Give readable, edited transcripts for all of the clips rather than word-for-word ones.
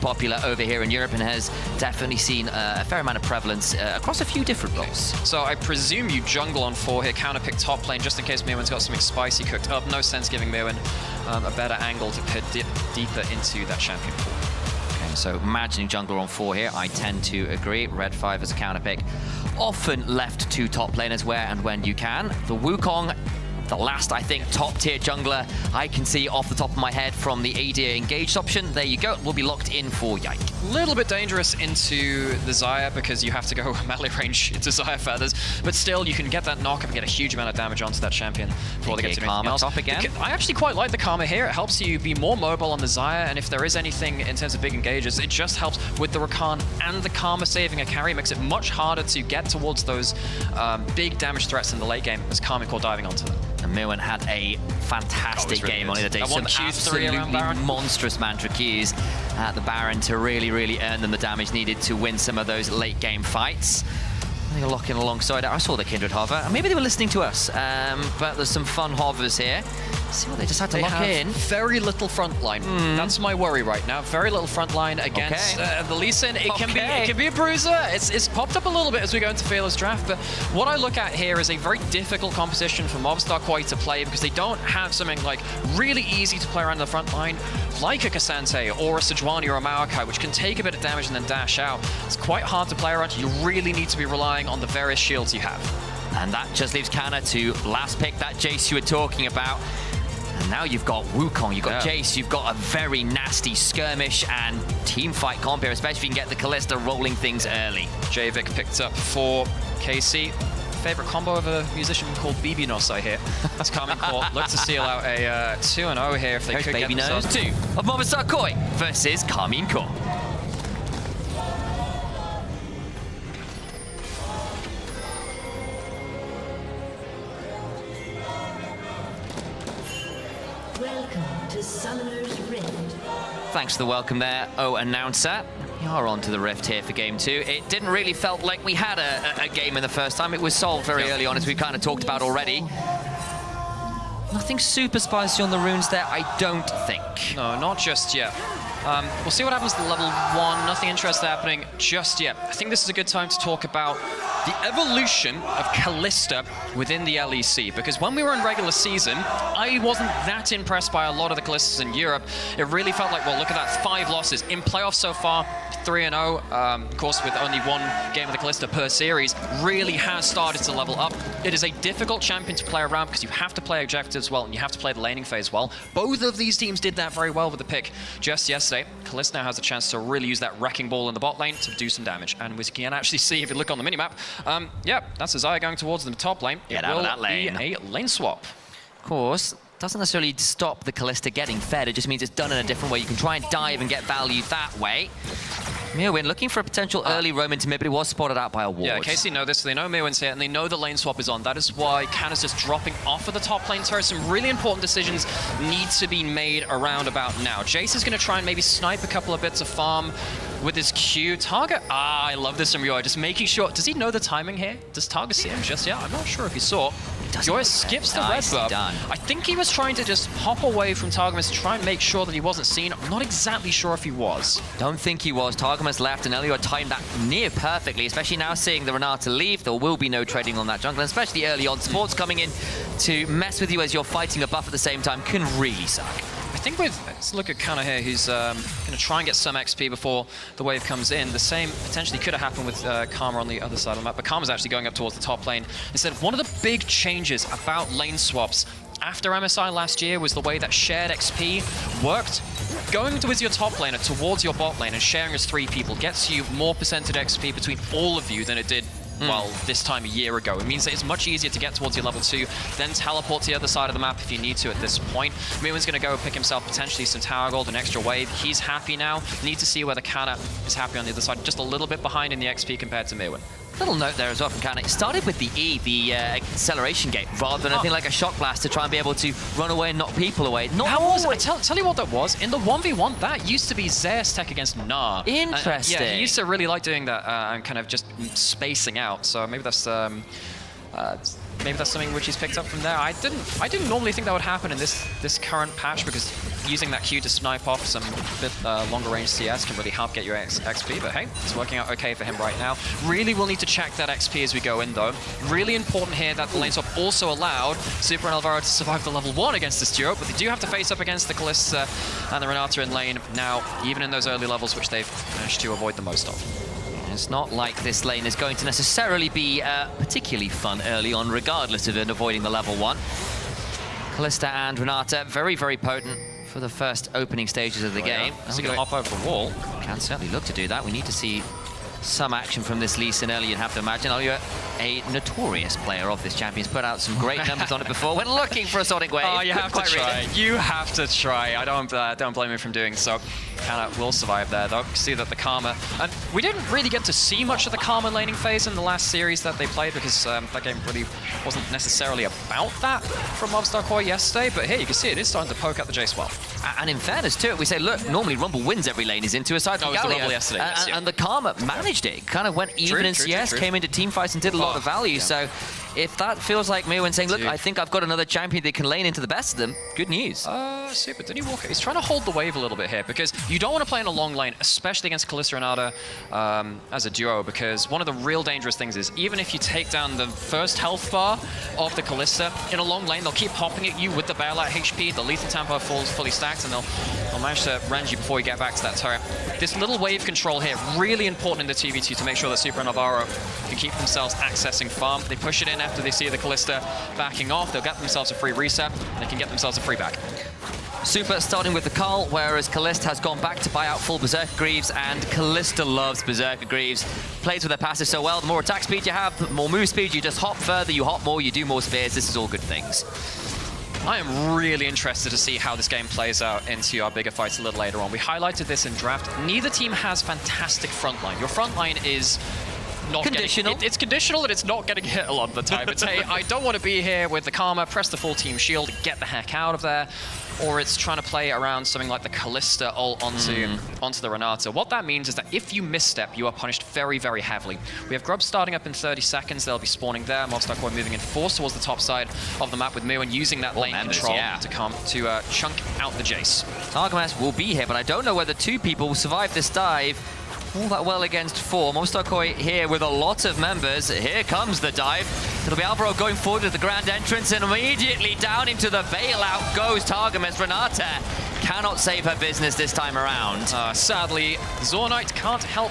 popular over here in Europe and has definitely seen a fair amount of prevalence across a few different roles. So I presume you jungle on 4 here, counter pick top lane just in case Mirwan's got something spicy cooked up. No sense giving Mirwan a better angle to dip deeper into that champion pool. Okay, so imagining jungler on 4 here, I tend to agree. Red 5 as a counter pick. Often left to top laners where and when you can. The Wukong, the last, I think, top-tier jungler I can see off the top of my head from the AD engaged option. There you go. We'll be locked in for Yike. A little bit dangerous into the Xayah because you have to go melee range into Xayah feathers, but still you can get that knock and get a huge amount of damage onto that champion before they get to anything else. Top again. I actually quite like the Karma here. It helps you be more mobile on the Xayah, and if there is anything in terms of big engages, it just helps with the Rakan and the Karma saving a carry. Makes it much harder to get towards those big damage threats in the late game as KARMINE diving onto them. And Mirwan had a fantastic game on the other day. Some absolutely monstrous mantra Qs at the Baron to really earn them the damage needed to win some of those late game fights. I think I'll lock in alongside it. I saw the Kindred hover. Maybe they were listening to us, but there's some fun hovers here. See what they decide to lock in. Very little front line. That's my worry right now. Very little front line against the Lee Sin. It can be a bruiser. It's popped up a little bit as we go into Fearless Draft, but what I look at here is a very difficult composition for MOVISTAR KOI to play because they don't have something like really easy to play around the front line, like a Cassante or a Sejuani or a Maokai, which can take a bit of damage and then dash out. It's quite hard to play around. You really need to be relying on the various shields you have. And that just leaves Kana to last pick that Jace you were talking about. And now you've got Wukong, you've got Jace, you've got a very nasty skirmish and team fight comp here, especially if you can get the Kalista rolling things early. Javik picked up for KC. Favorite combo of a musician called Bibinos, I hear. That's KARMINE Corp. Look to seal out a 2-0 here if they could get themselves. Baby Nose 2 of MOVISTAR KOI versus KARMINE Corp. Welcome to Summoner's Rift. Thanks for the welcome there, announcer. We are on to the Rift here for game 2. It didn't really felt like we had a game in the first time. It was solved very early on, as we kind of talked about already. Nothing super spicy on the runes there, I don't think. No, not just yet. We'll see what happens to level 1. Nothing interesting happening just yet. I think this is a good time to talk about the evolution of Kalista within the LEC, because when we were in regular season, I wasn't that impressed by a lot of the Kalistas in Europe. It really felt like, well, look at that, 5 losses. In playoffs so far, 3-0, of course, with only 1 game of the Kalista per series, really has started to level up. It is a difficult champion to play around because you have to play objectives well and you have to play the laning phase well. Both of these teams did that very well with the pick just yesterday. Kalista now has a chance to really use that wrecking ball in the bot lane to do some damage. And we can actually see, if you look on the minimap, yeah, that's Xayah going towards the top lane. Get out of that lane. Be a lane swap. Of course, doesn't necessarily stop the Kalista getting fed. It just means it's done in a different way. You can try and dive and get value that way. Mirwan looking for a potential early roam into mid, but he was spotted out by a ward. Yeah, KC know this. They know Mirwan's here, and they know the lane swap is on. That is why Kana's just dropping off of the top lane turret. Some really important decisions need to be made around about now. Jace is going to try and maybe snipe a couple of bits of farm with his Q. Target, I love this from Yoy, just making sure. Does he know the timing here? Does Target see him just yet? I'm not sure if he saw. Yoy skips the red buff. I think he was trying to just hop away from Targamas to try and make sure that he wasn't seen. I'm not exactly sure if he was. Don't think he was. Targamas left, and Elio timed that near perfectly, especially now seeing the Renata leave. There will be no trading on that jungle, and especially early on. Supports coming in to mess with you as you're fighting a buff at the same time can really suck. I think let's look at Kana here, who's going to try and get some XP before the wave comes in. The same potentially could have happened with Karma on the other side of the map, but Karma's actually going up towards the top lane. Instead, one of the big changes about lane swaps after MSI last year was the way that shared XP worked. Going with your top laner towards your bot lane and sharing as 3 people gets you more percentage XP between all of you than it did well, this time a year ago. It means that it's much easier to get towards your level 2, then teleport to the other side of the map if you need to at this point. Mirwan's going to go pick himself potentially some tower gold, an extra wave. He's happy now. Need to see whether Kana is happy on the other side. Just a little bit behind in the XP compared to Mirwan. Little note there as well from Kana. It started with the E, the acceleration gate, rather than anything like a shock blast to try and be able to run away and knock people away. Tell you what that was. In the 1v1, that used to be Zare's tech against Gnar. Interesting. Yeah, he used to really like doing that and kind of just spacing out. So maybe that's Maybe that's something which he's picked up from there. I didn't normally think that would happen in this current patch, because using that Q to snipe off some bit longer range CS can really help get your XP, but hey, it's working out okay for him right now. Really will need to check that XP as we go in though. Really important here that the lane swap also allowed Super and Alvaro to survive the level 1 against this duo, but they do have to face up against the Kalista and the Renata in lane now, even in those early levels, which they've managed to avoid the most of. It's not like this lane is going to necessarily be particularly fun early on, regardless of it avoiding the level 1. Kalista and Renata, very, very potent for the first opening stages of the game. Is he going to hop over the wall? Can certainly look to do that. We need to see some action from this Lee Sin early, you'd have to imagine. Alio, a notorious player of this champion, has put out some great numbers on it before when looking for a Sonic Wave. Oh, you have to try. You have to try. I don't blame him from doing so. Kana will survive there, though. See that the Karma... And we didn't really get to see much of the Karma laning phase in the last series that they played, because that game really wasn't necessarily about that from MOVISTAR KOI yesterday, but here you can see it is starting to poke at the Jace well. And in fairness to it, we say, look, normally Rumble wins every lane he's into, aside from Galio. Rumble yesterday, yes, and the Karma managed it. Kind of went even in CS, came into team fights and did a lot of value. Yeah. So if that feels like me when saying, look, I think I've got another champion that can lane into the best of them, good news. Super. Did he walk? He's trying to hold the wave a little bit here, because you don't want to play in a long lane, especially against Kalista and Ada as a duo, because one of the real dangerous things is, even if you take down the first health bar of the Kalista, in a long lane, they'll keep hopping at you with the bailout HP, the lethal tempo falls fully stacked, and they'll manage to range you before you get back to that turret. This little wave control here, really important in the 2v2 to make sure that Super and Navarro can keep themselves accessing farm. They push it in after they see the Kalista backing off, they'll get themselves a free reset, they can get themselves a free back. Super starting with the Carl, whereas Kalista has gone back to buy out full Berserker Greaves, and Kalista loves Berserker Greaves. Plays with their passive so well. The more attack speed you have, the more move speed, you just hop further, you hop more, you do more spears. This is all good things. I am really interested to see how this game plays out into our bigger fights a little later on. We highlighted this in draft. Neither team has fantastic frontline. Your frontline is not conditional. It's conditional, and it's not getting hit a lot of the time. It's, hey, I don't want to be here with the Karma, press the full team shield, get the heck out of there. Or it's trying to play around something like the Kalista ult onto the Renata. What that means is that if you misstep, you are punished very, very heavily. We have Grubs starting up in 30 seconds. They'll be spawning there. MOVISTAR KOI moving in force towards the top side of the map with Mu and using that lane control to chunk out the Jace. Targamas will be here, but I don't know whether two people will survive this dive all that well against four. MOVISTAR KOI here with a lot of members. Here comes the dive. It'll be Alvaro going forward to the grand entrance, and immediately down into the bailout goes Targamas. Renata cannot save her business this time around. Sadly, Zornite can't help.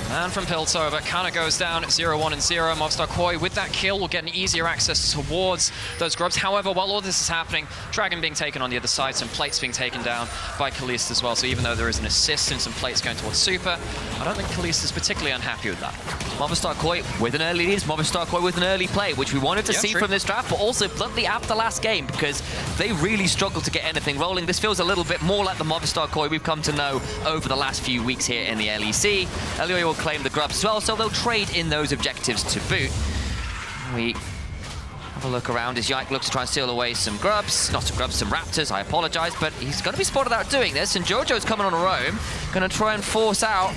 Man from Piltover kind of goes down 0-1 and 0. MOVISTAR KOI with that kill will get an easier access towards those Grubs. However, while all this is happening, Dragon being taken on the other side, some plates being taken down by Kalista as well. So even though there is an assist and some plates going towards Super, I don't think Kalista is particularly unhappy with that. MOVISTAR KOI with an early lead, MOVISTAR KOI with an early play, which we wanted to see from this draft, but also bluntly after last game, because they really struggled to get anything rolling. This feels a little bit more like the MOVISTAR KOI we've come to know over the last few weeks here in the LEC. Elio will claim the Grubs as well, so they'll trade in those objectives to boot. We have a look around as Yike looks to try and steal away some Grubs. Not some Grubs, some Raptors, I apologize, but he's going to be spotted out doing this, and Jojo's coming on a roam, going to try and force out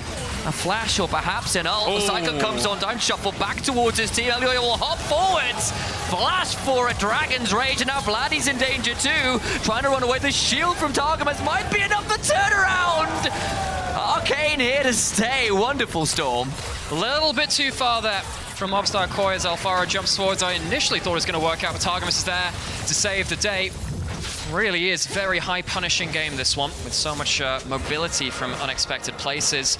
a flash or perhaps an ult. The cycle comes on down, shuffle back towards his team. Elio will hop forwards, flash for a Dragon's Rage, and now Vladdy's in danger too, trying to run away. The shield from Targamas might be enough to turn around. Arcane here to stay. Wonderful storm. A little bit too far there from MOVISTAR KOI as Alfaro jumps forwards. I initially thought it was going to work out, but Targamas is there to save the day. Really is very high punishing game, this one, with so much mobility from unexpected places.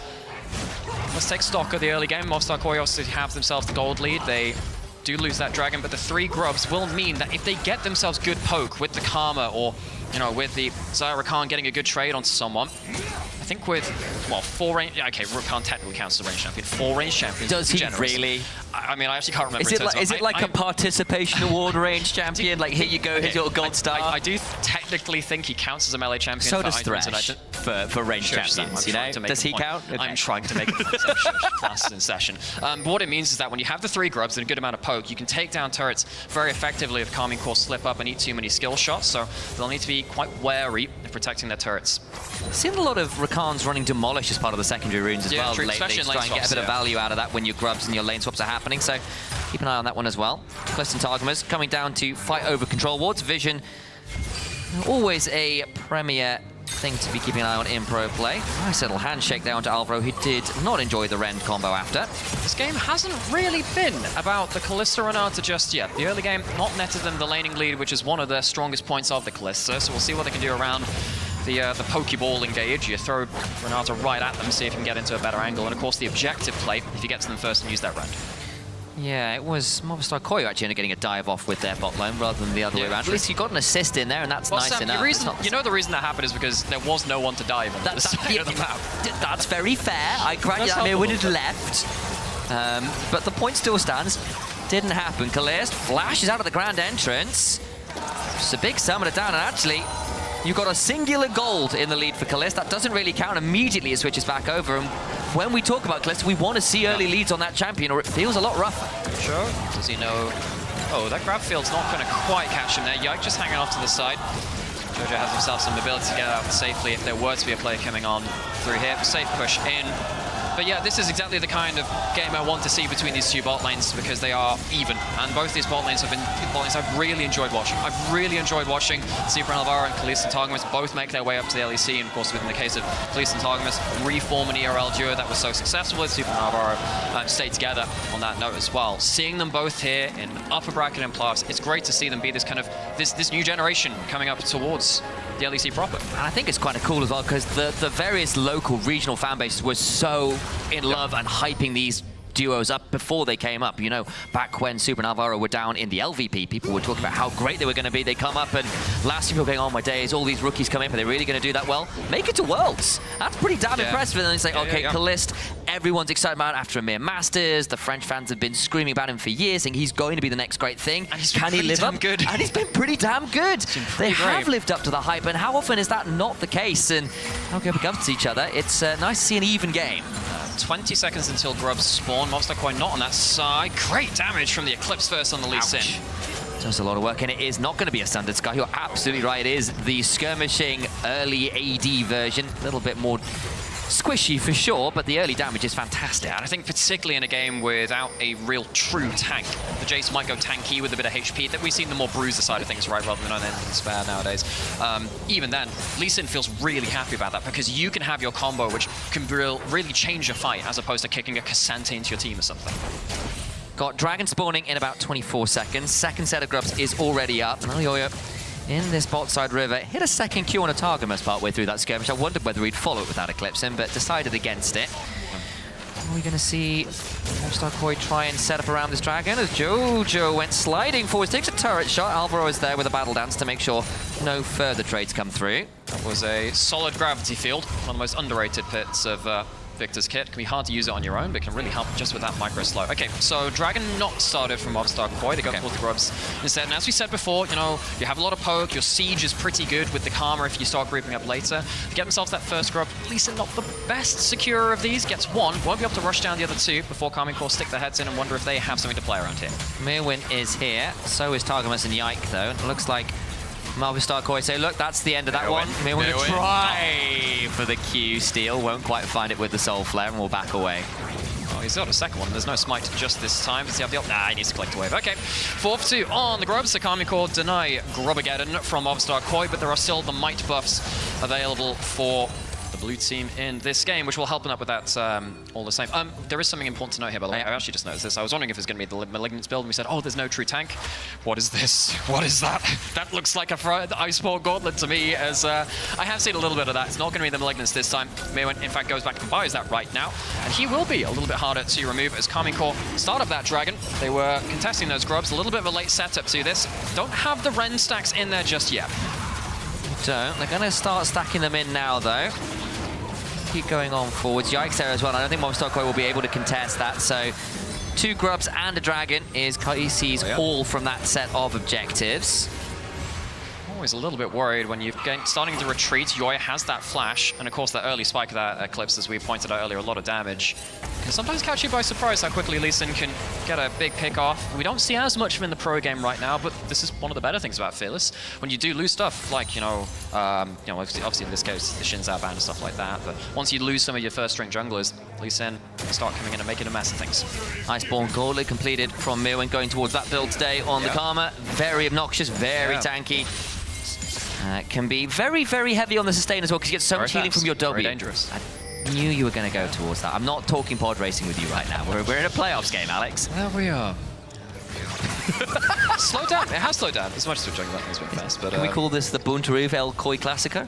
Let's take stock of the early game. MOVISTAR KOI obviously have themselves the gold lead. They do lose that Dragon, but the 3 Grubs will mean that if they get themselves good poke with the Karma, or with the Zyra Rakan getting a good trade onto someone, I think with, well, 4 range... Yeah, okay, Rakan technically counts as a range champion. 4 range champions. Does he really? I mean, I actually can't remember. Is it like a participation award range champion? Like, here you go, here's your gold star? I do technically think he counts as a melee champion. So does Thresh for range champions, you know? Does he count? Okay. I'm trying to make it classes in session. But what it means is that when you have the 3 Grubs and a good amount of poke, you can take down turrets very effectively if Karmine Core slip up and eat too many skill shots, so they'll need to be quite wary of protecting their turrets. I've seen a lot of Rakans running Demolish as part of the secondary runes as well lately, to try and get a bit of value out of that when your Grubs and your lane swaps are happening. So keep an eye on that one as well. Kalista and Targamas coming down to fight over control wards. Vision, always a premier thing to be keeping an eye on in pro play. Nice little handshake down to Alvaro, who did not enjoy the Rend combo after. This game hasn't really been about the Kalista Renata just yet. The early game not netted them the laning lead, which is one of the strongest points of the Kalista, so we'll see what they can do around the Pokeball engage. You throw Renata right at them, see if you can get into a better angle, and of course the objective play, if you get to them first and use that Rend. Yeah, it was MOVISTAR KOI who actually ended up getting a dive off with their bot lane rather than the other way around. At least you got an assist in there, and that's nice Sam, enough. You know the reason that happened is because there was no one to dive on the side of the map. That's very fair. I grant you that Mir would have left. But the point still stands. Didn't happen. Kalist flashes out of the grand entrance. It's a big summoner down, and actually, you've got a singular gold in the lead for Kalist. That doesn't really count. Immediately it switches back over. And when we talk about Kalist, we want to see early leads on that champion, or it feels a lot rougher. Sure. Does he know? Oh, that grab field's not going to quite catch him there. Yike just hanging off to the side. Jojo has himself some ability to get out safely if there were to be a player coming on through here. Safe push in. But yeah, this is exactly the kind of game I want to see between these two bot lanes, because they are even. And both these bot lanes have been bot lanes I've really enjoyed watching. I've really enjoyed watching Super and Alvaro and Kalista and Targamas both make their way up to the LEC. And of course, within the case of Kalista and Targamas, reform an ERL duo that was so successful with Super and Alvaro stay together on that note as well. Seeing them both here in upper bracket and playoffs, it's great to see them be this kind of, this new generation coming up towards the LEC proper. And I think it's kind of cool as well, because the various local regional fan bases were so in love and hyping these duos up before they came up. You know, back when Super and Alvaro were down in the LVP, people were talking about how great they were going to be. They come up, and last year people were going, oh my days, all these rookies come in, but they're really going to do that well? Make it to Worlds. That's pretty damn impressive. And then it's like, okay, Kalist, everyone's excited about it after a mere Masters. The French fans have been screaming about him for years, saying he's going to be the next great thing. And can he live up? Good. And he's been pretty damn good. They have lived up to the hype, and how often is that not the case? And how go up against each other? It's nice to see an even game. 20 seconds until grubs spawn. MOVISTAR KOI not on that side. Great damage from the Eclipse first on the Lee Sin. Does a lot of work, and it is not going to be a standard Sky. You're absolutely right. It is the skirmishing early AD version. A little bit more squishy for sure, but the early damage is fantastic. And I think particularly in a game without a real true tank, the Jace might go tanky with a bit of HP. That we've seen the more bruiser side of things, right, rather than anything spare nowadays. Even then, Lee Sin feels really happy about that, because you can have your combo which can really change a fight, as opposed to kicking a Cassante into your team or something. Got Dragon spawning in about 24 seconds. Second set of grubs is already up. And Yoyo in this bot side river hit a second Q on a Targamas partway through that skirmish. I wondered whether he'd follow it without Eclipsing, but decided against it. Are we going to see MOVISTAR KOI try and set up around this dragon as Jojo went sliding forward, takes a turret shot. Alvaro is there with a battle dance to make sure no further trades come through. That was a solid gravity field, one of the most underrated bits of Victor's kit. It can be hard to use it on your own, but it can really help just with that micro slow. Okay, so Dragon not started from MOVISTAR KOI. They go for the grubs instead. And as we said before, you know, you have a lot of poke. Your siege is pretty good with the Karma if you start grouping up later. To get themselves that first grub, at least not the best securer of these. Gets one, won't be able to rush down the other two before KARMINE Core stick their heads in and wonder if they have something to play around here. Mirwin is here. So is Targamas and Yike, though. It looks like MOVISTAR KOI say, look, that's the end of that one. Mirwin will try for the Q steal. Won't quite find it with the Soul Flare, and will back away. Oh, he's got a second one. There's no smite just this time. Does he have the ult? Nah, he needs to collect a wave. Okay, 4-2 on the grubs. So KARMINE Core deny Grubageddon from MOVISTAR KOI, but there are still the might buffs available for the blue team in this game, which will help them up with that all the same. There is something important to note here, by the way. I actually just noticed this. I was wondering if it's going to be the Malignance build, and we said, oh, there's no true tank. What is this? What is that? That looks like a Iceball Gauntlet to me, as I have seen a little bit of that. It's not going to be the Malignance this time. Mirwin, in fact, goes back and buys that right now, and he will be a little bit harder to remove as KARMINE Core start up that Dragon. They were contesting those grubs. A little bit of a late setup to this. Don't have the Ren stacks in there just yet. Don't. They're going to start stacking them in now, though. Keep going on forwards. Yikes there as well. I don't think MOVISTAR KOI will be able to contest that. So 2 grubs and a dragon is KC's all from that set of objectives. Always a little bit worried when you're starting to retreat. Yoi has that flash, and of course that early spike of that Eclipse, as we pointed out earlier, a lot of damage. Can sometimes catch you by surprise how quickly Lee Sin can get a big pick off. We don't see as much of him in the pro game right now, but this is one of the better things about Fearless. When you do lose stuff, like, obviously in this case, the Shin's outbound and stuff like that, but once you lose some of your first string junglers, Lee Sin start coming in and making a mess of things. Iceborne Gauntlet completed from Mirwin, going towards that build today on the Karma. Very obnoxious, very tanky. Can be very, very heavy on the sustain as well, because you get so much healing from your W. Very dangerous. I knew you were going to go towards that. I'm not talking pod racing with you right now. We're in a playoffs game, Alex. There we are. Slow down. It has slowed down as much as we're joking about things being fast. But can we call this the Buntaroof LEC Classico?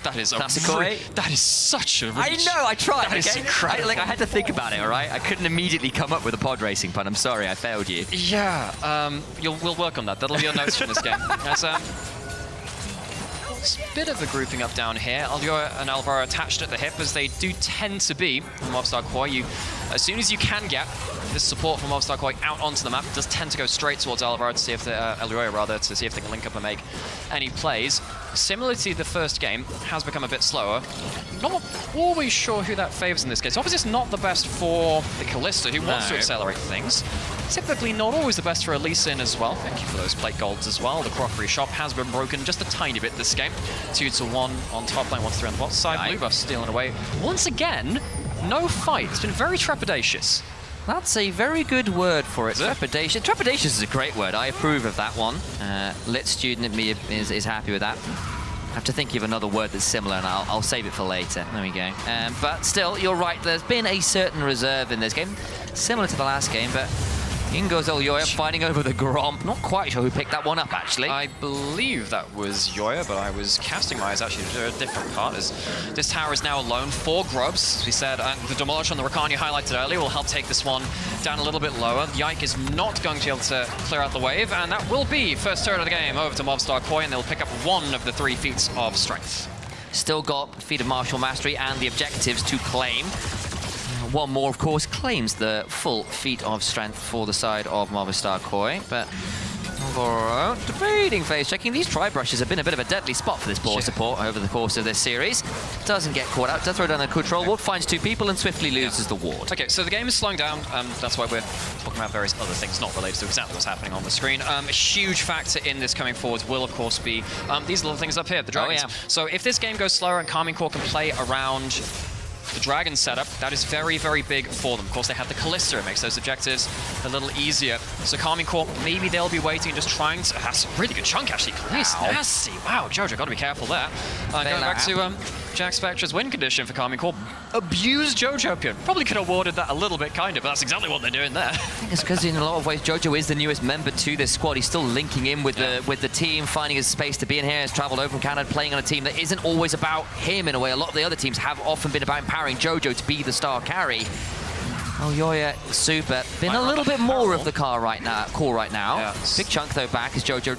That is that is such a reach. I know, I tried. That is incredible. I had to think about it, all right? I couldn't immediately come up with a pod racing pun. I'm sorry, I failed you. Yeah, we'll work on that. That'll be your notes from this game. As, it's a bit of a grouping up down here. Alioa and Alvaro attached at the hip, as they do tend to be from MOVISTAR KOI. As soon as you can get this support from MOVISTAR KOI out onto the map, it does tend to go straight towards Alvaro to see if Alioa rather, to see if they can link up and make any plays. Similar to the first game, has become a bit slower. Not always sure who that favors in this case. Obviously, it's not the best for the Kalista, who wants to accelerate things. Typically not always the best for a Lee Sin as well. Thank you for those plate golds as well. The crockery shop has been broken just a tiny bit this game. 2-1 on top lane, 1-3 on the bot side. Blue buff stealing away. Once again, no fight. It's been very trepidatious. That's a very good word for it. Trepidation. Trepidatious is a great word. I approve of that one. Lit student at me is happy with that. I have to think of another word that's similar, and I'll save it for later. There we go. But still, you're right. There's been a certain reserve in this game, similar to the last game, but in goes Yoya fighting over the Gromp. Not quite sure who picked that one up, actually. I believe that was Yoya, but I was casting my eyes actually to a different part. As this tower is now alone. 4 grubs, as we said. The demolish on the Rakan you highlighted earlier will help take this one down a little bit lower. Yike is not going to be able to clear out the wave, and that will be first turret of the game over to MOVISTAR KOI, and they'll pick up 1 of the 3 feats of strength. Still got feat of martial mastery and the objectives to claim. One more, of course, claims the full feat of strength for the side of MOVISTAR KOI, but debating phase checking. These tri-brushes have been a bit of a deadly spot for this ball support over the course of this series. Doesn't get caught out, does throw down the control ward, finds 2 people and swiftly loses the ward. Okay, so the game is slowing down. That's why we're talking about various other things not related to exactly what's happening on the screen. A huge factor in this coming forward will, of course, be these little things up here, the dragons. So if this game goes slower and KARMINE can play around the dragon setup, that is very, very big for them. Of course, they have the Kalista. It makes those objectives a little easier. So KARMINE, maybe they'll be waiting and just trying to... That's a really good chunk, actually. Kalista, nasty. Wow, Jojo, got to be careful there. Going back to Jack Spectra's win condition for KARMINE. Abuse Jojo here. Probably could have warded that a little bit, kind of, but that's exactly what they're doing there. I think it's because in a lot of ways, Jojo is the newest member to this squad. He's still linking in with the team, finding his space to be in here. He's traveled over from Canada, playing on a team that isn't always about him in a way. A lot of the other teams have often been about empowering Jojo to be the star carry. Oh, Yoya, super. Been a little bit more of the core right now. Big chunk, though, back as Jojo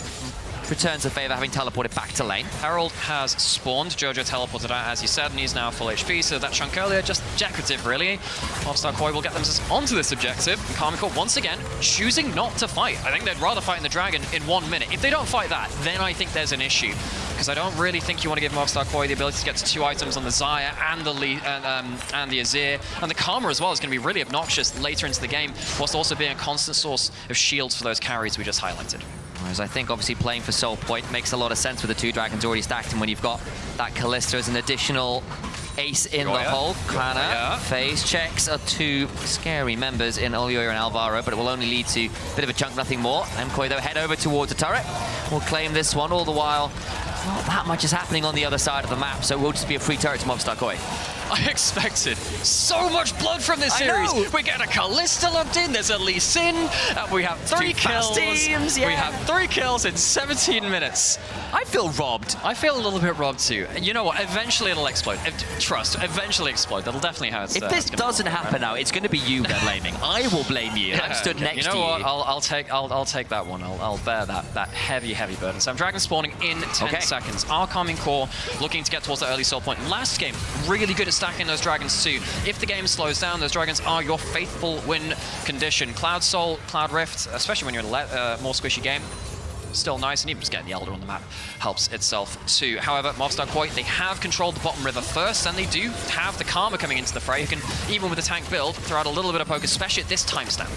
returns the favor, having teleported back to lane. Herald has spawned. Jojo teleported out, as you said, and he's now full HP, so that chunk earlier, just decorative, really. MOVISTAR KOI will get them onto this objective. KARMINE, once again, choosing not to fight. I think they'd rather fight in the dragon in 1 minute. If they don't fight that, then I think there's an issue. Because I don't really think you want to give MOVISTAR KOI the ability to get to 2 items on the Xayah and the Azir. And the Karma as well is going to be really obnoxious later into the game, whilst also being a constant source of shields for those carries we just highlighted. Whereas I think obviously playing for Soul Point makes a lot of sense with the 2 dragons already stacked, and when you've got that Kalista as an additional ace in the hole. Phase checks are 2 scary members in Olioya and Alvaro, but it will only lead to a bit of a chunk, nothing more. MKOI, though, head over towards the turret. We'll claim this one, all the while not that much is happening on the other side of the map, so it will just be a free turret to MOVISTAR KOI. I expected so much blood from this series. We get a Kalista lumped in, there's a Lee Sin, and we have 3 kills. Teams, We have 3 kills in 17 minutes. I feel robbed. I feel a little bit robbed too. You know what? Eventually it'll explode. Trust, eventually explode. That'll definitely hurt. If this doesn't happen now, it's going to be you they're blaming. I will blame you. I'm stood next to you. You know what? I'll take that one. I'll bear that heavy burden. So dragon spawning in 10 seconds. Our KARMINE looking to get towards the early soul point. Last game, really good at stacking those dragons too. If the game slows down, those dragons are your faithful win condition. Cloud Soul, Cloud Rift, especially when you're in a more squishy game, still nice, and even just getting the Elder on the map helps itself too. However, MOVISTAR KOI, they have controlled the bottom river first, and they do have the Karma coming into the fray, who can, even with the tank build, throw out a little bit of poke, especially at this timestamp.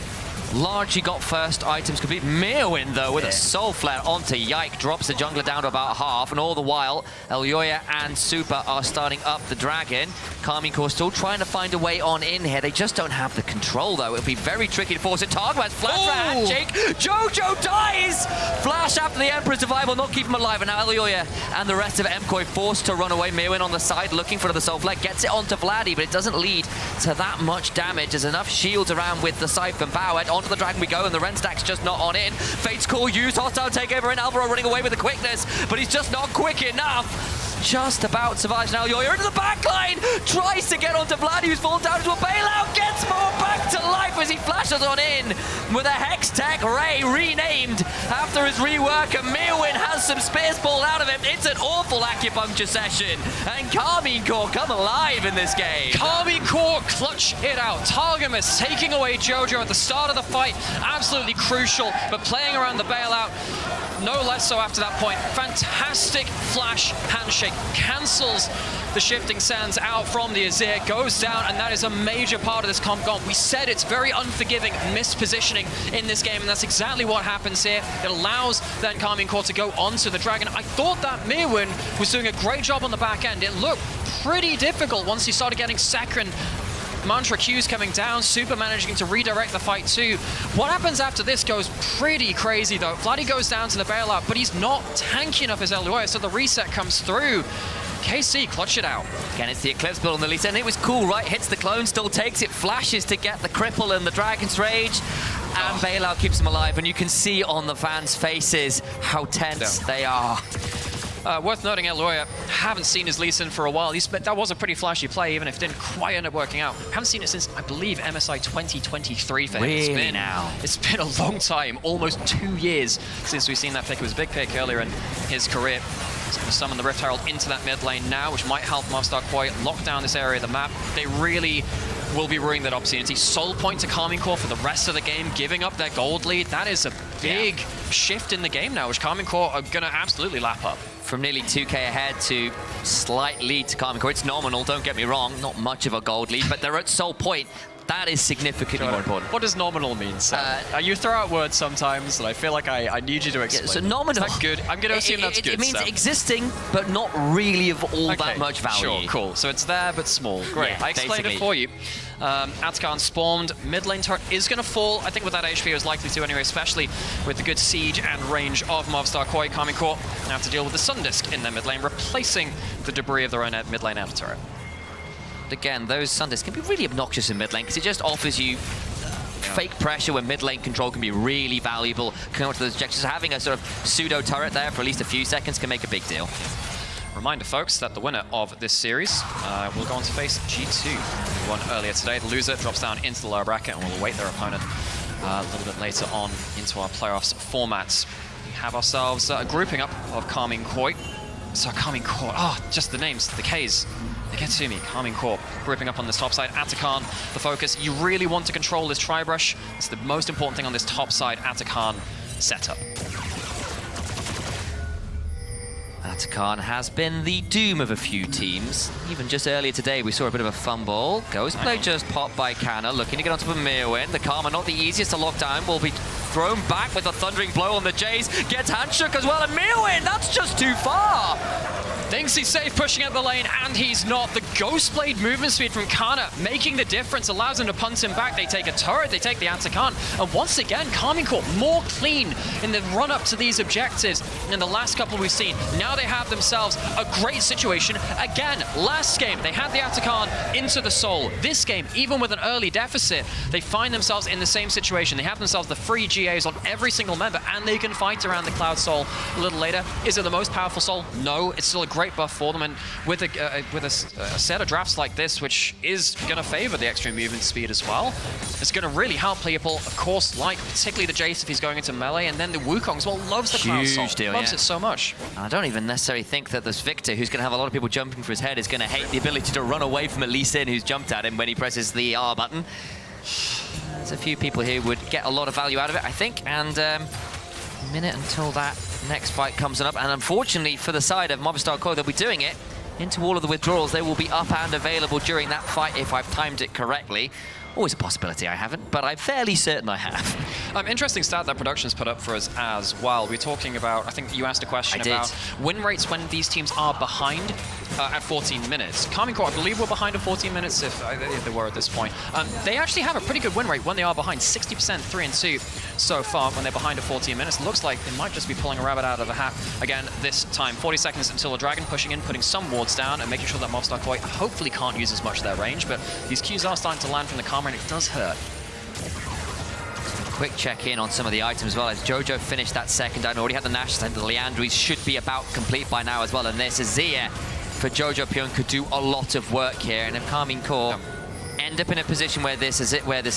largely got first items complete. Mirwin, though, with a soul flare onto Yike, drops the jungler down to about half, and all the while, Elyoya and Super are starting up the dragon. KARMINE Corp still trying to find a way on in here. They just don't have the control, though. It'll be very tricky to force it. Targo has flash for a handshake. Jojo dies! Flash after the Emperor's survival, not keep him alive, and now Elyoya and the rest of MKOI forced to run away. Mirwin on the side, looking for the soul flare, gets it onto Vladdy, but it doesn't lead to that much damage. There's enough shields around with the Siphon Power. Onto the dragon we go, and the Ren stack's just not on in. Fate's Call used, hostile takeover, and Alvaro running away with the quickness, but he's just not quick enough. Just about survives now. Elyoya into the backline, tries to get onto Vlad, who's fallen down into a bailout, gets more back to life as he flashes on in with a Hex Tech Ray renamed after his rework, and Mirwin has some spears pulled out of him. It's an awful acupuncture session, and KARMINE Corp come alive in this game. KARMINE Corp clutch it out. Targamas taking away Jojo at the start of the fight, absolutely crucial, but playing around the bailout, no less so after that point. Fantastic flash handshake, cancels the shifting sands out from the Azir, goes down, and that is a major part of this comp gone. We said it's very unforgiving mispositioning in this game, and that's exactly what happens here. It allows then KARMINE Corp to go onto the dragon. I thought that Mirwin was doing a great job on the back end. It looked pretty difficult once he started getting Sakron Mantra Qs coming down, Super managing to redirect the fight too. What happens after this goes pretty crazy though. Vladdy goes down to the bailout, but he's not tanky enough as Elyoya, so the reset comes through. KC clutch it out. Again, it's the Eclipse build on the Lisa, and it was cool, right? Hits the clone, still takes it, flashes to get the cripple and the Dragon's Rage, and bailout keeps him alive, and you can see on the fans' faces how tense they are. Worth noting, Elyoya, haven't seen his Lee Sin for a while. That was a pretty flashy play, even if it didn't quite end up working out. Haven't seen it since, I believe, MSI 2023 for him. Really It's been a long time, almost 2 years since we've seen that pick. It was a big pick earlier in his career. He's going to summon the Rift Herald into that mid lane now, which might help MOVISTAR quite lock down this area of the map. They really will be ruining that opportunity. Soul point to KARMINE Corp for the rest of the game, giving up their gold lead. That is a big shift in the game now, which KARMINE Corp are going to absolutely lap up. From nearly 2k ahead to slight lead to KARMINE Corp. It's nominal, don't get me wrong, not much of a gold lead, but they're at soul point. That is significantly more important. What does nominal mean, Sam? You throw out words sometimes, and I feel like I need you to explain. So nominal. Is that good? I'm going to assume that's good. It means Sam. existing, but not really of all that much value. Sure, cool. So it's there, but small. Great. Yeah, I explained it for you. Atakan spawned, mid lane turret is going to fall. I think with that HP it was likely to anyway, especially with the good siege and range of MOVISTAR KOI. KARMINE Corp now have to deal with the Sun Disk in their mid lane, replacing the debris of their own mid lane outer turret. Again, those Sun Discs can be really obnoxious in mid lane because it just offers you fake pressure when mid lane control can be really valuable. Coming up to those objectives, having a sort of pseudo turret there for at least a few seconds can make a big deal. Reminder, folks, that the winner of this series will go on to face G2, who won earlier today. The loser drops down into the lower bracket and will await their opponent a little bit later on into our playoffs formats. We have ourselves a grouping up of KARMINE Corp. So KARMINE Corp, just the names, the Ks. They get to me. KARMINE Corp grouping up on this top side. Atakan, the focus. You really want to control this tri-brush. It's the most important thing on this top side Atakan setup. Atakan has been the doom of a few teams. Even just earlier today, we saw a bit of a fumble. Ghostblade just popped by Canna, looking to get onto a Mirwin. The Karma, not the easiest to lock down, will be thrown back with a thundering blow on the Jays. Gets handshook as well, and Mirwin, that's just too far! Thinks he's safe pushing up the lane, and he's not. The Ghostblade movement speed from Kana making the difference, allows him to punt him back. They take a turret, they take the Atakan, and once again, KARMINE Corp more clean in the run-up to these objectives in the last couple we've seen. Now they have themselves a great situation. Again, last game, they had the Atakan into the Soul. This game, even with an early deficit, they find themselves in the same situation. They have themselves the free GAs on every single member, and they can fight around the Cloud Soul a little later. Is it the most powerful Soul? No, it's still a great buff for them, and with a set of drafts like this, which is going to favor the extra movement speed as well, it's going to really help people, of course, like particularly the Jace if he's going into melee, and then the Wukong as well loves the Cloud Soul. Loves it so much. I don't even necessarily think that this Victor, who's going to have a lot of people jumping for his head, is going to hate the ability to run away from a Lee Sin who's jumped at him when he presses the R button. There's a few people here who would get a lot of value out of it, I think, and a minute until that next fight comes up, and unfortunately for the side of MOVISTAR KOI, they'll be doing it into all of the withdrawals. They will be up and available during that fight if I've timed it correctly. Always a possibility I haven't, but I'm fairly certain I have. Interesting stat that Production's put up for us as well. We're talking about, I think you asked a question about win rates when these teams are behind at 14 minutes. KARMINE CORP, I believe, were behind at 14 minutes if they were at this point. They actually have a pretty good win rate when they are behind, 60%, 3-2 so far when they're behind at 14 minutes. Looks like they might just be pulling a rabbit out of a hat again this time. 40 seconds until a Dragon pushing in, putting some wards down and making sure that MOVISTAR KOI hopefully can't use as much of their range, but these Qs are starting to land from the KARMINE, and it does hurt. Quick check-in on some of the items as well, as Jojo finished that second down, already had the Nash, and the Leandries should be about complete by now as well, and this Azir for Jojo Pyun could do a lot of work here, and if KARMINE CORP end up in a position where this is it, where the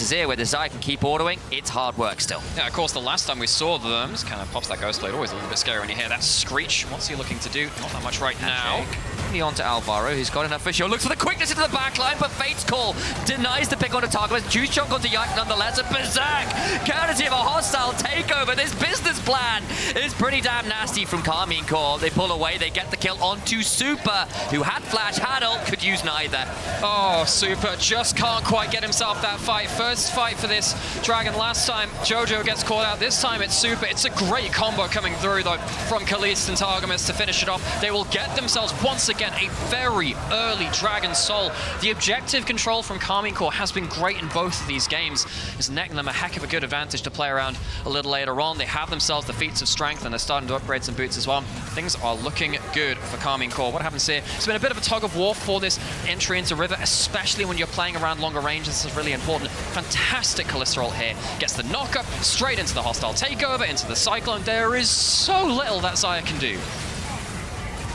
Zaya can keep ordering, it's hard work still. Yeah, of course, the last time we saw them, just kind of pops that Ghost Blade, always a little bit scary when you hear that screech. What's he looking to do? Not that much right now. On to Alvaro, who's got enough for sure. Looks for the quickness into the backline, but Fate's Call denies the pick on a target. Juice Chunk onto Yike nonetheless. A berserk, courtesy of a hostile takeover. This business plan is pretty damn nasty from KARMINE CORP. They pull away, they get the kill onto Super, who had flash, had ult, could use neither. Oh, Super just can't quite get himself that fight. First fight for this Dragon. Last time Jojo gets caught out. This time it's Super. It's a great combo coming through though from Khalees and Targamas to finish it off. They will get themselves once again a very early Dragon Soul. The objective control from KARMINE CORP has been great in both of these games. It's netting them a heck of a good advantage to play around a little later on. They have themselves the feats of strength and they're starting to upgrade some boots as well. Things are looking good for KARMINE CORP. What happens here? It's been a bit of a tug of war for this entry into River, especially when you're playing around longer range. This is really important. Fantastic Kalista ult here. Gets the knock-up straight into the hostile takeover, into the Cyclone. There is so little that Xayah can do.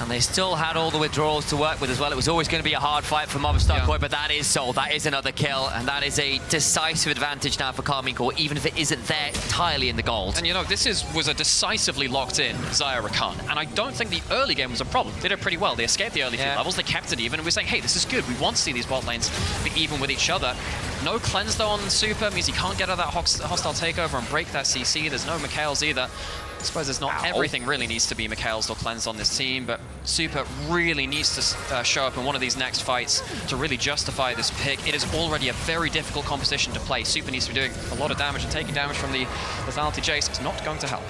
And they still had all the withdrawals to work with as well. It was always going to be a hard fight for MOVISTAR KOI, but that is sold. That is another kill, and that is a decisive advantage now for KARMINE CORP, even if it isn't there entirely in the gold. And you know, this was a decisively locked-in Xayah Rakan, and I don't think the early game was a problem. They did pretty well. They escaped the early few levels, they kept it even, and we're saying, hey, this is good. We want to see these bot lanes be even with each other. No cleanse, though, on Super, means he can't get out of that hostile takeover and break that CC. There's no Mikhails either. I suppose there's not everything really needs to be Mikhails or cleansed on this team, but Super really needs to show up in one of these next fights to really justify this pick. It is already a very difficult composition to play. Super needs to be doing a lot of damage, and taking damage from the lethality Jace is not going to help.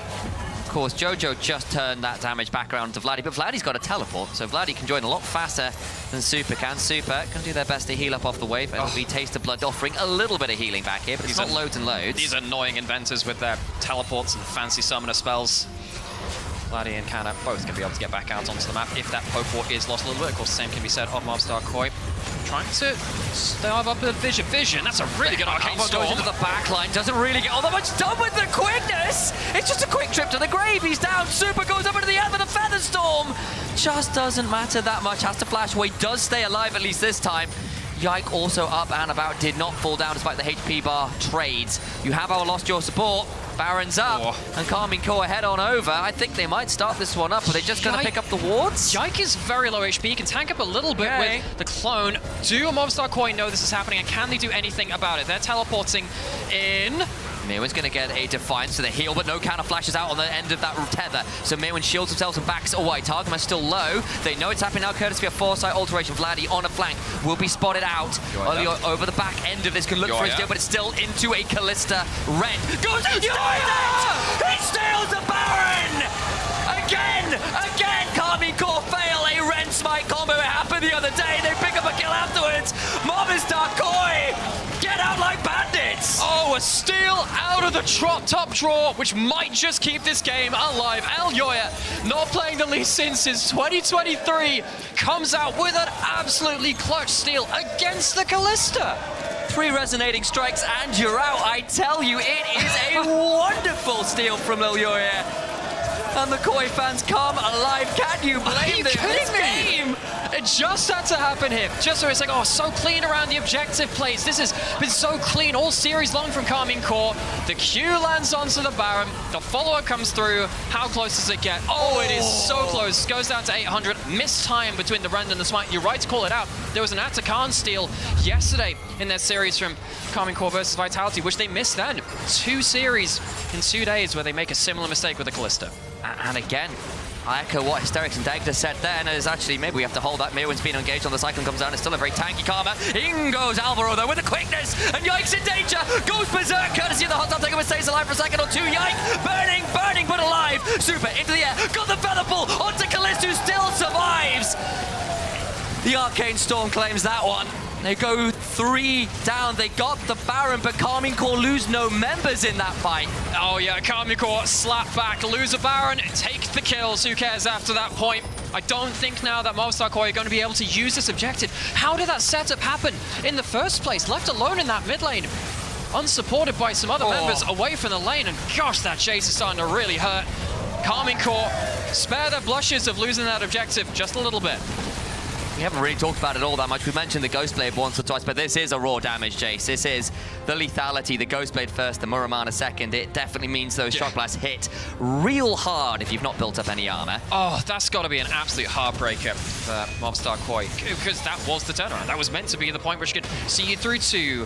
Of course, Jojo just turned that damage back around to Vladdy, but Vladdy's got a teleport, so Vladdy can join a lot faster than Super can. Super can do their best to heal up off the wave. It'll be Taste of Blood offering a little bit of healing back here, but it's not loads and loads. These annoying inventors with their teleports and fancy summoner spells. Vladdy and Canna both going to be able to get back out onto the map if that poke ward is lost a little bit. Of course, the same can be said of MOVISTAR KOI. Trying to starve up a Vision. That's a really good arcane storm. Goes into the back line, doesn't really get all that much done with the quickness. It's just a quick trip to the grave. He's down. Super goes up into the air with a Feather Storm. Just doesn't matter that much. Has to flash away. Does stay alive at least this time. Yike also up and about, did not fall down despite the HP bar trades. You have our Lost Your support. Baron's up, and KARMINE CORP head on over. I think they might start this one up. Are they just going to pick up the wards? Yike is very low HP. He can tank up a little bit with the clone. Do MOVISTAR KOI know this is happening, and can they do anything about it? They're teleporting in. Mewin's going to get a Defiance to the heal, but no counter flashes out on the end of that tether. So Mewin shields himself and backs away. Targamas still low. They know it's happening now, courtesy of Foresight Alteration. Vladdy on a flank will be spotted out. Over the back end of this, can look for his deal, but it's still into a Kalista Red. Goes it! He steals the Baron! Again! KARMINE CORP fail a Ren Smite combo. It happened the other day. They pick up a kill afterwards. MOVISTAR KOI get out like bandits! Oh, a steal out of the top draw, which might just keep this game alive. Elyoya, not playing the Lee Sin since 2023, comes out with an absolutely clutch steal against the Kalista. 3 resonating strikes and you're out. I tell you, it is a wonderful steal from Elyoya. And the KOI fans come alive. Can you blame them? This game? It just had to happen here. Just so it's like, oh, so clean around the objective plays. This has been so clean all series long from KARMINE CORP. The Q lands onto the Baron. The follow-up comes through. How close does it get? Oh, it is so close. Goes down to 800. Missed time between the Rend and the Smite. You're right to call it out. There was an Atakan steal yesterday in their series from KARMINE CORP versus Vitality, which they missed then. 2 series in 2 days where they make a similar mistake with the Kalista. And again, I echo what Hysterics and Dagda said there, and there's actually, maybe we have to hold that. Mirwin's been engaged on the cyclone, comes down, it's still a very tanky Karma. In goes Alvaro though with the quickness, and Yike's in danger, goes berserk, courtesy of the hot top takeover, stays alive for a second or two. Yike, burning, but alive. Super, into the air, got the feather pull, onto Kalista, who still survives. The Arcane Storm claims that one. They go 3 down. They got the Baron, but KARMINE lose no members in that fight. Oh yeah, KARMINE slap back, lose a Baron, take the kills. Who cares after that point? I don't think now that MOVISTAR KOI are going to be able to use this objective. How did that setup happen in the first place? Left alone in that mid lane, unsupported by some other members away from the lane, and gosh, that chase is starting to really hurt. KARMINE spare their blushes of losing that objective just a little bit. We haven't really talked about it all that much. We've mentioned the Ghostblade once or twice, but this is a raw damage, Jace. This is the lethality, the Ghostblade first, the Muramana second. It definitely means those shock blasts hit real hard if you've not built up any armor. Oh, that's got to be an absolute heartbreaker for MOVISTAR KOI, because that was the turnaround. That was meant to be the point which could see you through to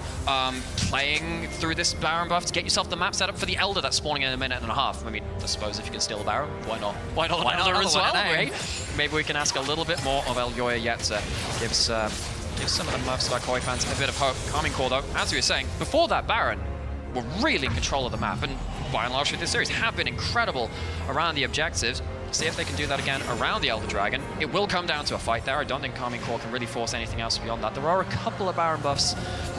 playing through this Baron buff to get yourself the map set up for the Elder that's spawning in a minute and a half. I mean, I suppose if you can steal the Baron, why not? Why not an Elder as well, right? Maybe we can ask a little bit more of Elyoya yet to give some of the MOVISTAR KOI fans a bit of hope. KARMINE though, as we were saying, before that Baron, were really in control of the map, and by and large through this series have been incredible around the objectives. See if they can do that again around the Elder Dragon. It will come down to a fight there. I don't think KARMINE can really force anything else beyond that. There are a couple of Baron buffs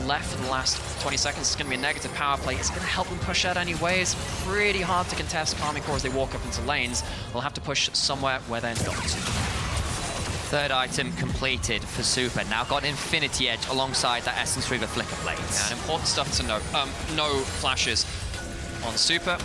left in the last 20 seconds. It's going to be a negative power play. It's going to help them push out anyway. It's pretty hard to contest KARMINE as they walk up into lanes. They'll have to push somewhere where they're not. Third item completed for Super. Now got Infinity Edge alongside that Essence Reaver Flicker Blades. Yeah, and important stuff to note. No flashes on Super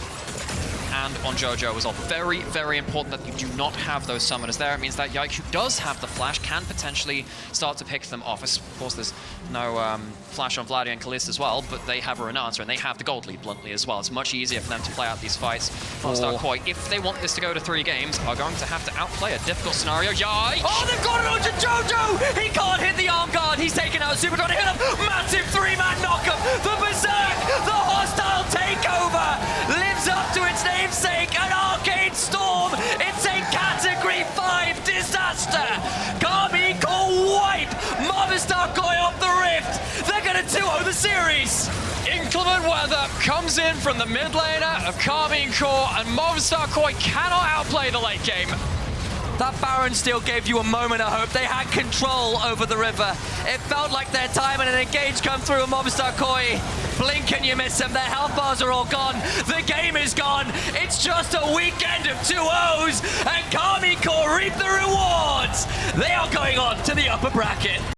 and on JoJo as well. Very, very important that you do not have those summoners there. It means that Yike, who does have the flash, can potentially start to pick them off. Of course, there's no flash on Vladia and Kalista as well, but they have a Renata, and they have the gold lead bluntly as well. It's much easier for them to play out these fights. MOVISTAR KOI, if they want this to go to 3 games, are going to have to outplay a difficult scenario. Yike! Oh, they've got it onto JoJo! He can't hit the arm guard. He's taken out Super, trying to hit him. Massive 3-man knockup. The Berserk, the hostile takeover, lives up to its namesake, an Arcane Storm. It's a Category 5 disaster. KARMINE wipe MOVISTAR KOI off the rift. They're going to 2-0 the series. Inclement weather comes in from the mid laner of KARMINE, and MOVISTAR KOI cannot outplay the late game. That Baron still gave you a moment of hope. They had control over the river. It felt like their time, and an engage come through and MOVISTAR KOI. Blink and you miss them. Their health bars are all gone. The game is gone. It's just a weekend of 2-0s, and KARMINE reap the rewards. They are going on to the upper bracket.